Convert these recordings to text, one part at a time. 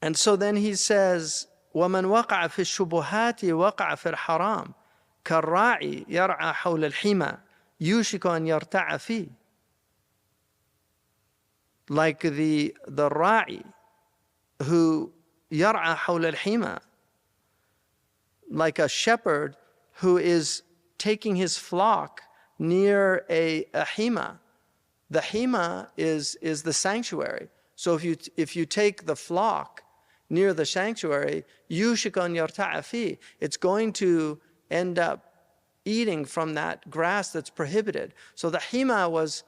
And so then he says, وَمَنْ وَقَعَ فِي الشُّبُهَاتِ وَقَعَ فِي الْحَرَامِ كَالرَّاعِي يَرْعَى حَوْلَ الْحِمَى يُوشِكُ أَنْ يَرْتَعَ فِيهِ. Like the ra'i who يَرْعَى حَوْلَ الْحِمَى, like a shepherd who is taking his flock near a hima. The hima is the sanctuary. So if you take the flock near the sanctuary, yushik an yarta'a fi, it's going to end up eating from that grass that's prohibited. So the hima was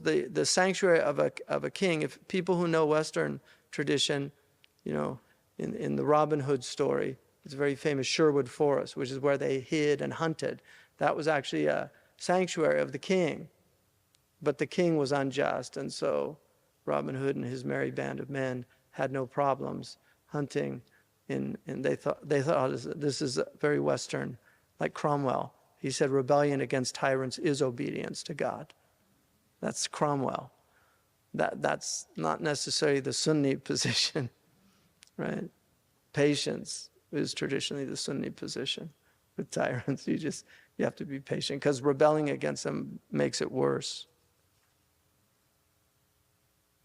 the sanctuary of a king. If people who know Western tradition, in the Robin Hood story, it's a very famous Sherwood Forest, which is where they hid and hunted. That was actually a sanctuary of the king. But the king was unjust, and so Robin Hood and his merry band of men had no problems hunting and they thought this is very Western, like Cromwell. He said rebellion against tyrants is obedience to God. That's Cromwell. That's not necessarily the Sunni position, right? Patience is traditionally the Sunni position with tyrants. You have to be patient because rebelling against them makes it worse.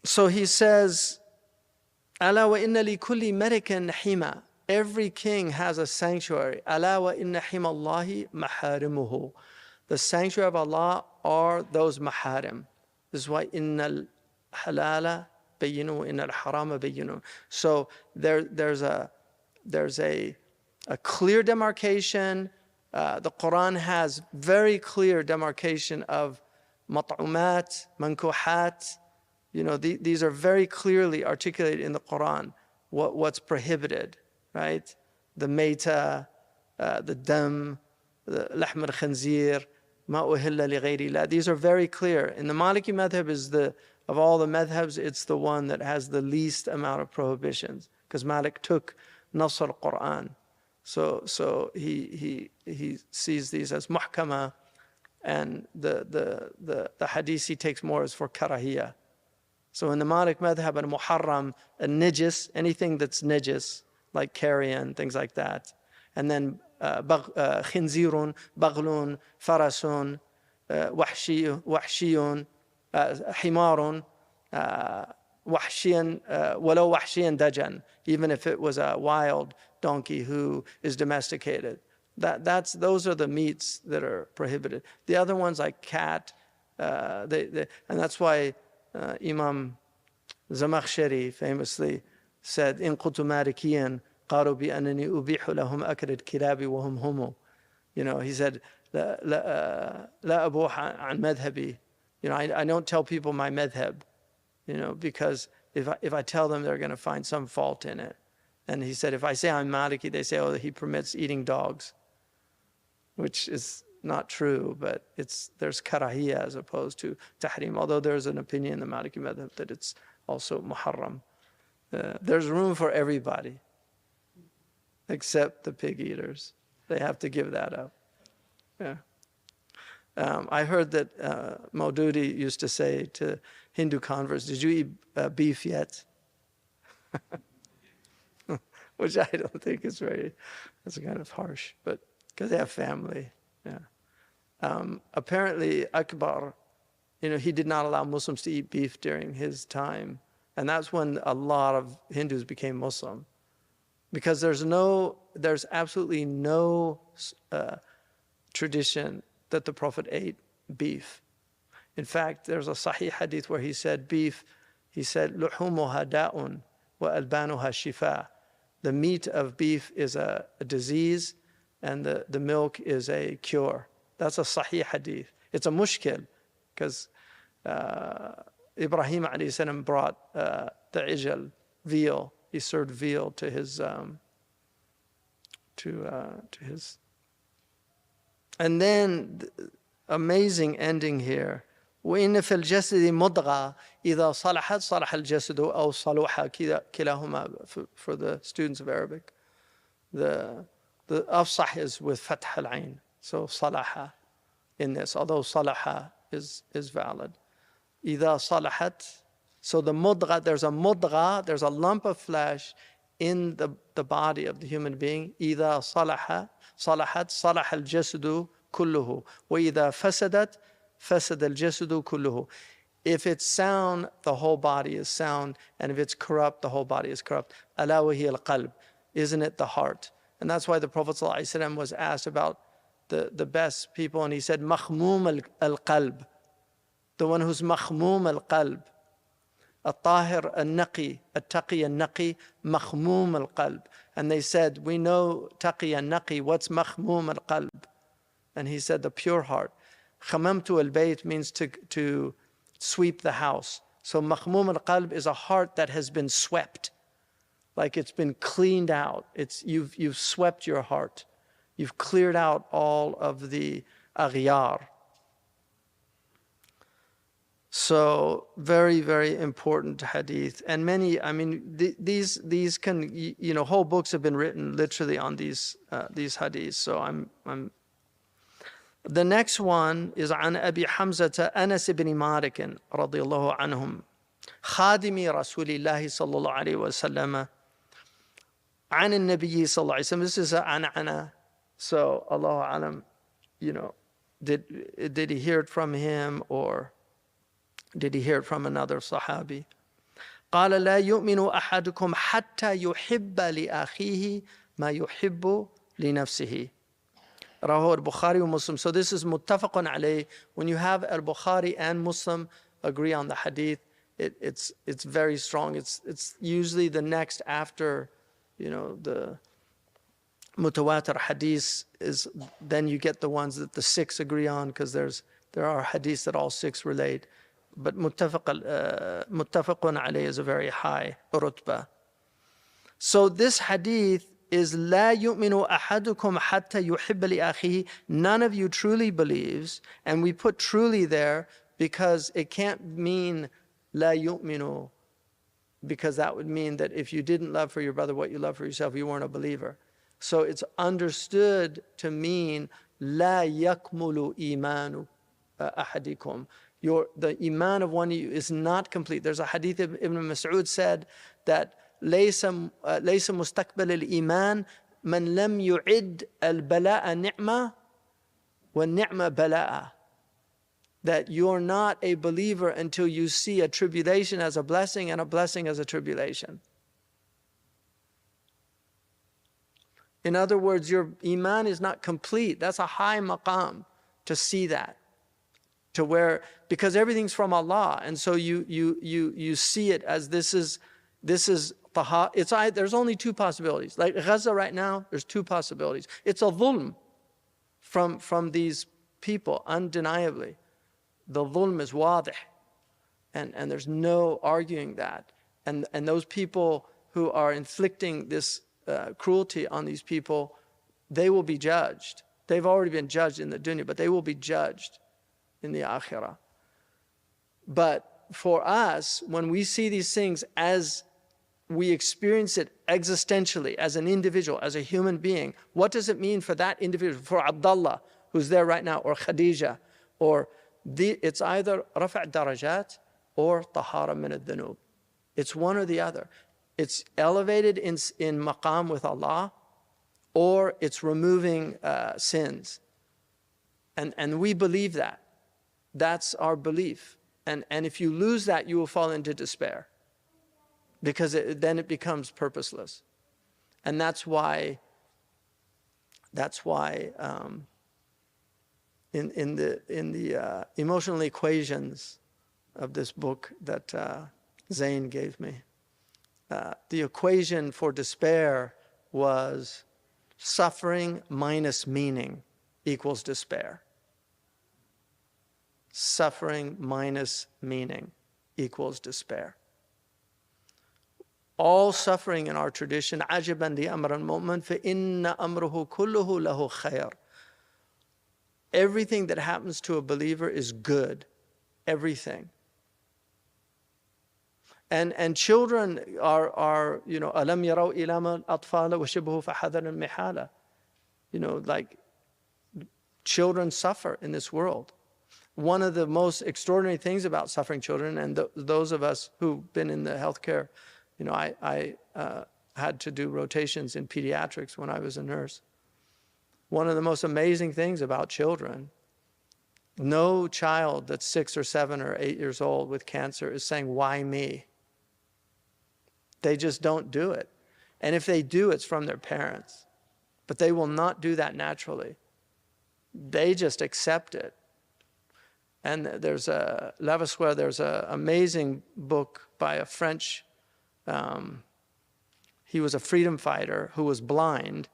So he says, أَلَا وَإِنَّ لِكُلِّ مَلِكٍ حِمَى. Every king has a sanctuary. أَلَا وَإِنَّ حِمَى اللَّهِ مَحَارِمُهُ. The sanctuary of Allah are those maharim. This is why إِنَّ الْحَلَالَ بَيِّنٌ وَإِنَّ الْحَرَامَ بَيِّنٌ. So there's a clear demarcation. The Quran has very clear demarcation of mat'umat, mankuhat. These are very clearly articulated in the Quran, what's prohibited, right? The mayta, the dam, the lahm al-khanzir, ma uhilla li ghayrillah. These are very clear. In the Maliki madhab of all the madhabs, it's the one that has the least amount of prohibitions, because Malik took Nas al-Quran. So he sees these as muhkama, and the hadith he takes more as for karahiyah. So in the Malik madhab, and muharram, and najis, anything that's najis, like carrion, things like that. And then khinzirun, baghlun, farasun, wahshiyun, himarun, wahshiyan, walau wahshiyan dajan, even if it was a wild donkey who is domesticated. Those are the meats that are prohibited. The other ones like cat, and that's why Imam Zamakhshari famously said, "In kuntu malikiyan qalu bi annani ubihu lahum akal al-kilabi wa hum humu." He said, "La abuh an madhabi." I don't tell people my madhab, because if I tell them, they're going to find some fault in it. And he said, if I say I'm Maliki, they say, oh, he permits eating dogs, which is not true, but there's karahiyya as opposed to tahrim, although there's an opinion in the Maliki madhab that it's also muharram. There's room for everybody, except the pig eaters. They have to give that up. Yeah. I heard that Maududi used to say to Hindu converts, did you eat beef yet? Which I don't think is that's kind of harsh, but because they have family. Yeah. Apparently Akbar, he did not allow Muslims to eat beef during his time. And that's when a lot of Hindus became Muslim. Because there's absolutely no tradition that the Prophet ate beef. In fact, there's a Sahih hadith where he said beef, لُحُومُهَا دَاءٌ وَأَلْبَانُهَا شِفَاءٌ. The meat of beef is a disease, and the milk is a cure. That's a Sahih hadith. It's a mushkil, because Ibrahim alayhi salam brought the ijal, veal. He served veal to his and then amazing ending here. وإن في الجسد مضغة إذا صلحت صلح الجسد أو صلوح كلاهما. For the students of Arabic, the afsah is with fath al-ain, so salaha in this, although salaha is valid. إذا صلحت So the mudgha, there's a lump of flesh in the body of the human being. إذا صلحت صلح الجسد كله وإذا فسدت فسد الجسد كله. If it's sound, the whole body is sound, and if it's corrupt, the whole body is corrupt. ألا وهي القلب. Isn't it the heart? And that's why the Prophet ﷺ was asked about the best people, and he said, مخموم القلب. The one who's مخموم القلب. الطاهر النقي, التقي النقي, مخموم القلب. And they said, we know taqi and naqi, what's مخموم القلب? And he said, the pure heart. خممت البيت means to sweep the house. So مخموم القلب is a heart that has been swept, like it's been cleaned out. You've swept your heart. You've cleared out all of the aghyar. So very, very important hadith. And many, I mean, these can, you know, whole books have been written literally on these hadiths. So I'm. The next one is عن أبي حمزة أنس بن مالك رضي الله عنهم خادم رسول الله صلى الله عليه وسلم عن النبي صلى الله عليه وسلم. This is عن. So Allahu alam, you know, did he hear it from him, or did he hear it from another Sahabi? قال لا يؤمن أحدكم حتى يحب لأخيه ما يحب لنفسه. رواه البخاري ومسلم. So this is muttafaqun alayh. When you have al-Bukhari and Muslim agree on the hadith, it's very strong. It's usually the next after, you know, the mutawatir hadith is, then you get the ones that the six agree on, because there are hadiths that all six relate. But muttafaqun alayh is a very high rutbah. So this hadith is لا يؤمن أحدكم حتى يحب لأخيه. None of you truly believes, and we put truly there because it can't mean لا يؤمن, because that would mean that if you didn't love for your brother what you love for yourself, you weren't a believer. So it's understood to mean لا يكمل إيمان أحدكم. The iman of one of you is not complete. There's a hadith of Ibn Mas'ud said that ليس مستقبل الإيمان من لم يعد البلاء نعمة والنعمة بلاء. That you're not a believer until you see a tribulation as a blessing and a blessing as a tribulation. In other words, your iman is not complete. That's a high maqam to see that. To where, because everything's from Allah, and so you see it as this is taha. There's only two possibilities. Like Gaza right now, there's two possibilities. It's a dhulm from these people, undeniably. The dhulm is wadih, and there's no arguing that. And those people who are inflicting this cruelty on these people, they will be judged. They've already been judged in the dunya, but they will be judged in the akhirah. But for us, when we see these things as we experience it existentially, as an individual, as a human being, what does it mean for that individual, for Abdullah, who's there right now, or Khadija, or it's either rafa' darajat or tahara min al-dhunub. It's one or the other. It's elevated in maqam with Allah, or it's removing sins. And we believe that. That's our belief. And if you lose that, you will fall into despair, because then it becomes purposeless. And that's why in the emotional equations of this book that Zayn gave me, the equation for despair was suffering minus meaning equals despair. Suffering minus meaning equals despair. All suffering in our tradition, عَجَبًا لِأَمْرِ الْمُؤْمِنِ فَإِنَّ أَمْرُهُ كُلُّهُ لَهُ خَيْرٌ. Everything that happens to a believer is good. Everything. And children are you know, أَلَمْ يَرَوْا إِلَى مَا الْأَطْفَالَ وَشِبْهُ فَحَذَرًا مِحَالًا. You know, like children suffer in this world. One of the most extraordinary things about suffering children, and those of us who've been in the healthcare, I had to do rotations in pediatrics when I was a nurse. One of the most amazing things about children, no child that's 6 or 7 or 8 years old with cancer is saying, why me? They just don't do it. And if they do, it's from their parents. But they will not do that naturally. They just accept it. And there's Levasseur, there's an amazing book by a French, he was a freedom fighter who was blind.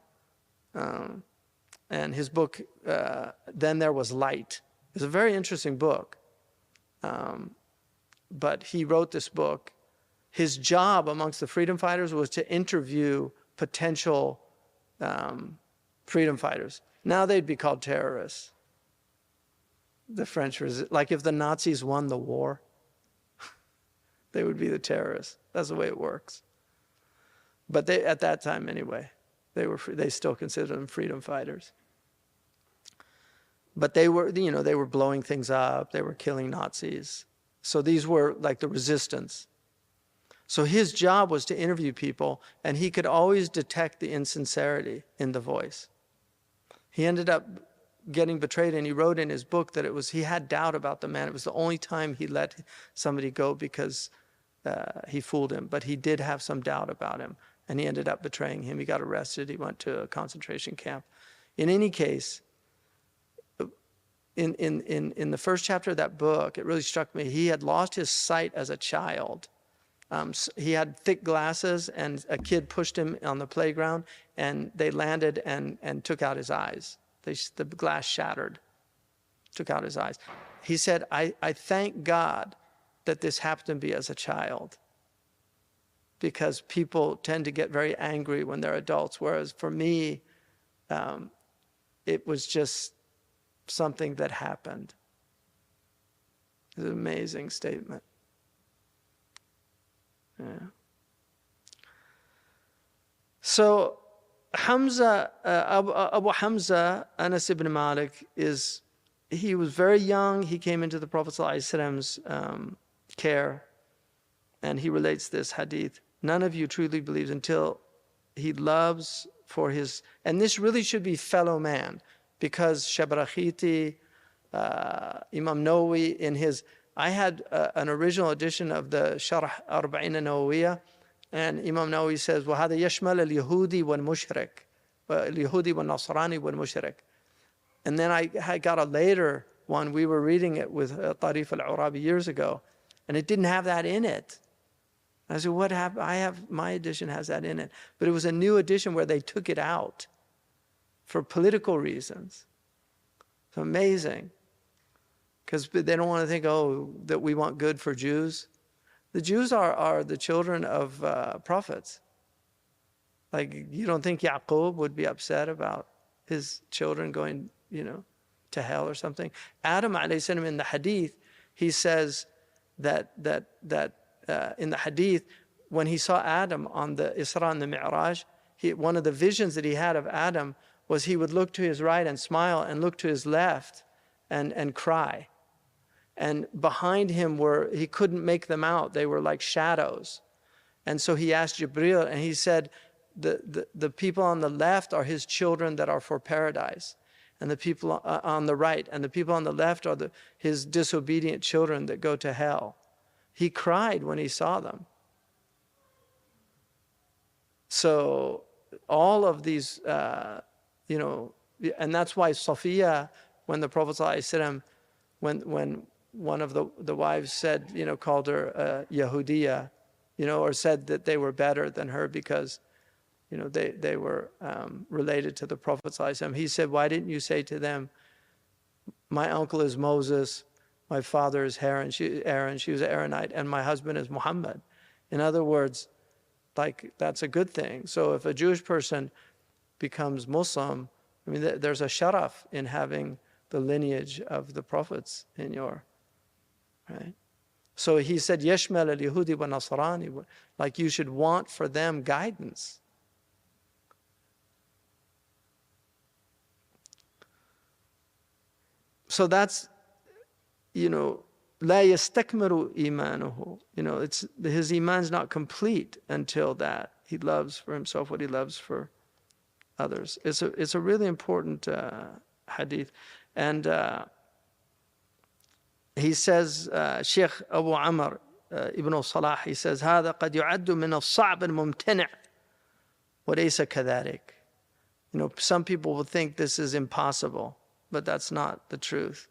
And his book, Then There Was Light. It's a very interesting book. But he wrote this book. His job amongst the freedom fighters was to interview potential freedom fighters. Now they'd be called terrorists. The French, like if the Nazis won the war, they would be the terrorists. That's the way it works. But they, at that time anyway, they still considered them freedom fighters. But they were, they were blowing things up. They were killing Nazis. So these were like the resistance. So his job was to interview people, and he could always detect the insincerity in the voice. He ended up getting betrayed, and he wrote in his book that he had doubt about the man. It was the only time he let somebody go because he fooled him, but he did have some doubt about him, and he ended up betraying him. He got arrested. He went to a concentration camp. In any case, in the first chapter of that book, it really struck me. He had lost his sight as a child. He had thick glasses, and a kid pushed him on the playground, and they landed and took out his eyes. The glass shattered, took out his eyes. He said, I thank God that this happened to me as a child, because people tend to get very angry when they're adults, whereas for me, it was just something that happened. It's an amazing statement. Yeah. So Hamza, Abu Hamza, Anas ibn Malik, he was very young. He came into the Prophet ﷺ's care, and he relates this hadith: none of you truly believes until he loves for his, and this really should be fellow man, because Shabrakhiti, Imam Nawawi in his, I had an original edition of the Sharh Arba'in Nawawiyah, and Imam Nawawi says, وَهَذَا يَشْمَلَ الْيَهُودِ وَالْمُشْرِكِ الْيَهُودِ وَالنَّصْرَانِ وَالْمُشْرِكِ. And then I got a later one. We were reading it with Tarif al-Urabi years ago, and it didn't have that in it. I said, what happened? My edition has that in it. But it was a new edition where they took it out for political reasons. It's amazing. Because they don't want to think, that we want good for Jews. The Jews are the children of prophets. Like, you don't think Yaqub would be upset about his children going, to hell or something? Adam alayhi salam, in the Hadith, he says that in the Hadith, when he saw Adam on the Isra and the Mi'raj, one of the visions that he had of Adam was he would look to his right and smile, and look to his left and cry. And behind him he couldn't make them out. They were like shadows. And so he asked Jibreel, and he said, the people on the left are his children that are for paradise, and the people on the right, and the people on the left are his disobedient children that go to hell. He cried when he saw them. So all of these, and that's why Safiya, when the Prophet ﷺ, when one of the wives said, called her Yahudiya, or said that they were better than her because, they were related to the Prophet ﷺ. He said, why didn't you say to them, my uncle is Moses, my father is Aaron, she was an Aaronite, and my husband is Muhammad. In other words, like, that's a good thing. So if a Jewish person becomes Muslim, there's a sharaf in having the lineage of the prophets in your, right? So he said, Yashmal al-Yahudi wa Nasrani, like you should want for them guidance. So that's لا يستكمل إيمانه. His iman's not complete until that he loves for himself what he loves for others. It's a really important hadith. And he says, Sheikh Abu Amr ibn Salah, he says, هذا قد يعد من الصعب الممتنع وليس كذلك. Some people will think this is impossible, but that's not the truth.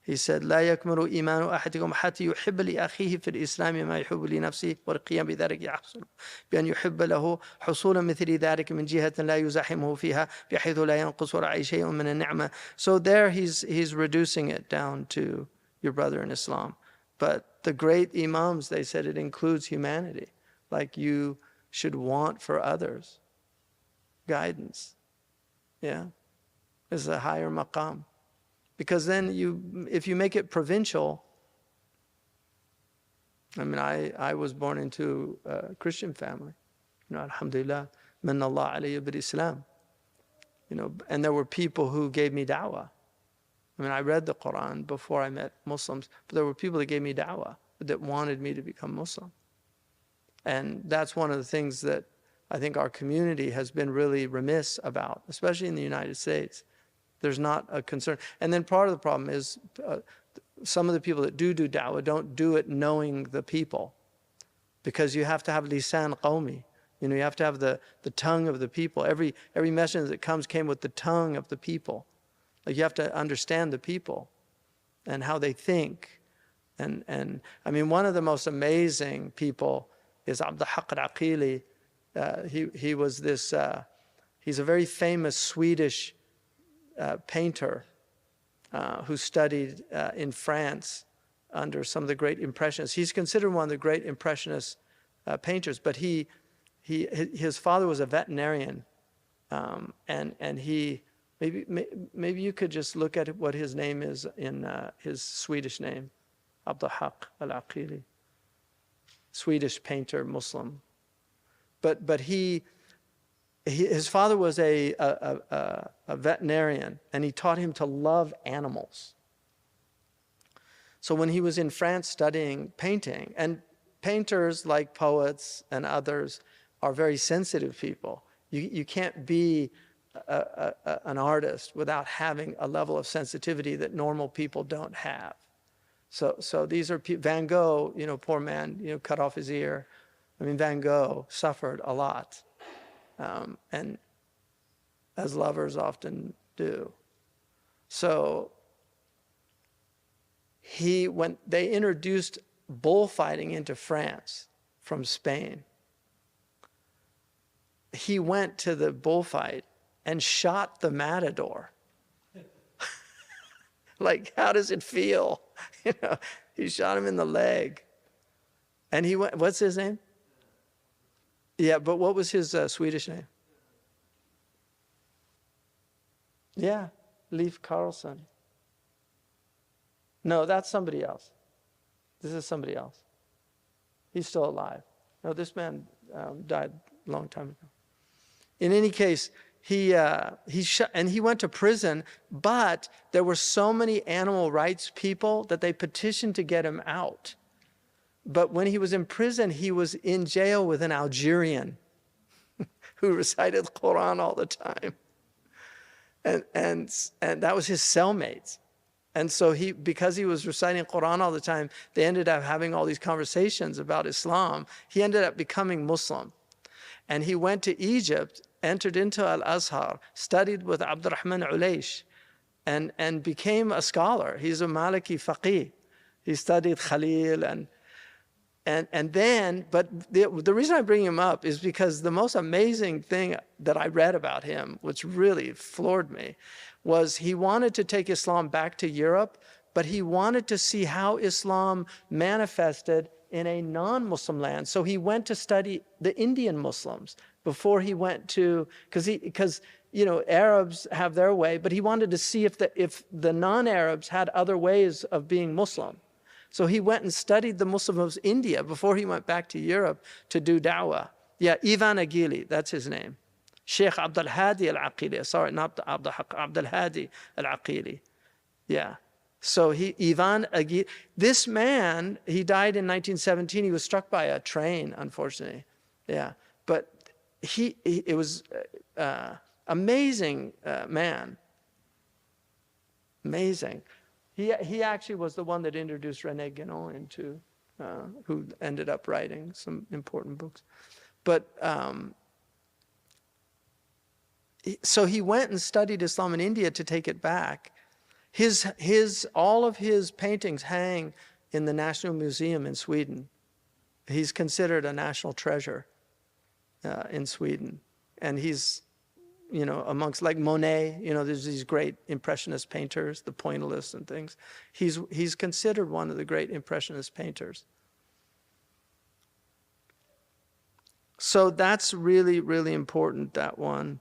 He said, لا يكمل إيمان أحدكم حتى يحب لأخيه في الإسلام ما يحب لنفسه والقيام بذلك يحصل بأن يحب له حصولا مثل ذلك من جهة لا يزاحمه فيها بحيث لا ينقص رأي شيء من النعمة. So there he's reducing it down to your brother in Islam. But the great Imams, they said it includes humanity. Like you should want for others guidance. Yeah, it's a higher maqam. Because then if you make it provincial, I was born into a Christian family. Alhamdulillah, manna Allah alayya bil Islam. And there were people who gave me da'wah. I read the Quran before I met Muslims, but there were people that gave me da'wah, that wanted me to become Muslim. And that's one of the things that I think our community has been really remiss about, especially in the United States. There's not a concern. And then part of the problem is some of the people that do da'wah don't do it knowing the people, because you have to have lisan qawmi. You have to have the tongue of the people. Every message that came with the tongue of the people. Like you have to understand the people and how they think. And one of the most amazing people is Abdul Haq al-Aqili. He was this, he's a very famous Swedish painter who studied in France under some of the great Impressionists. He's considered one of the great Impressionist painters, but his father was a veterinarian, and he maybe you could just look at what his name is in his Swedish name, Abdul Haq al-Aqili, Swedish painter, Muslim, but his father was a veterinarian, and he taught him to love animals. So when he was in France studying painting, and painters like poets and others are very sensitive people. You can't be an artist without having a level of sensitivity that normal people don't have. So these are Van Gogh, poor man, cut off his ear. Van Gogh suffered a lot. And as lovers often do. So when they introduced bullfighting into France from Spain, he went to the bullfight and shot the matador. Like, how does it feel? He shot him in the leg. And he went, what's his name? Yeah, but what was his Swedish name? Yeah, Leif Carlson. No, that's somebody else. This is somebody else. He's still alive. No, this man died a long time ago. In any case, he went to prison, but there were so many animal rights people that they petitioned to get him out. But when he was in prison, he was in jail with an Algerian who recited the Quran all the time. And that was his cellmate. And so because he was reciting Quran all the time, they ended up having all these conversations about Islam. He ended up becoming Muslim. And he went to Egypt, entered into Al-Azhar, studied with Abdurrahman Ulaysh, and became a scholar. He's a Maliki faqih. He studied Khalil and then, but the reason I bring him up is because the most amazing thing that I read about him, which really floored me, was he wanted to take Islam back to Europe, but he wanted to see how Islam manifested in a non-Muslim land. So he went to study the Indian Muslims before he went to, because Arabs have their way, but he wanted to see if the non-Arabs had other ways of being Muslim. So he went and studied the Muslims of India before he went back to Europe to do da'wah. Yeah, Ivan Agili, that's his name. Sheikh Abdul Hadi al-Aqili. Sorry, not Abdul Hadi al-Aqili. Yeah. So Ivan Aguirre, this man, he died in 1917. He was struck by a train, unfortunately. Yeah, but it was amazing man. Amazing. He actually was the one that introduced René Guénon into, who ended up writing some important books. But so he went and studied Islam in India to take it back. All of his paintings hang in the National Museum in Sweden. He's considered a national treasure in Sweden. And he's, amongst like Monet, there's these great Impressionist painters, the Pointillists and things. He's considered one of the great Impressionist painters. So that's really, really important, that one.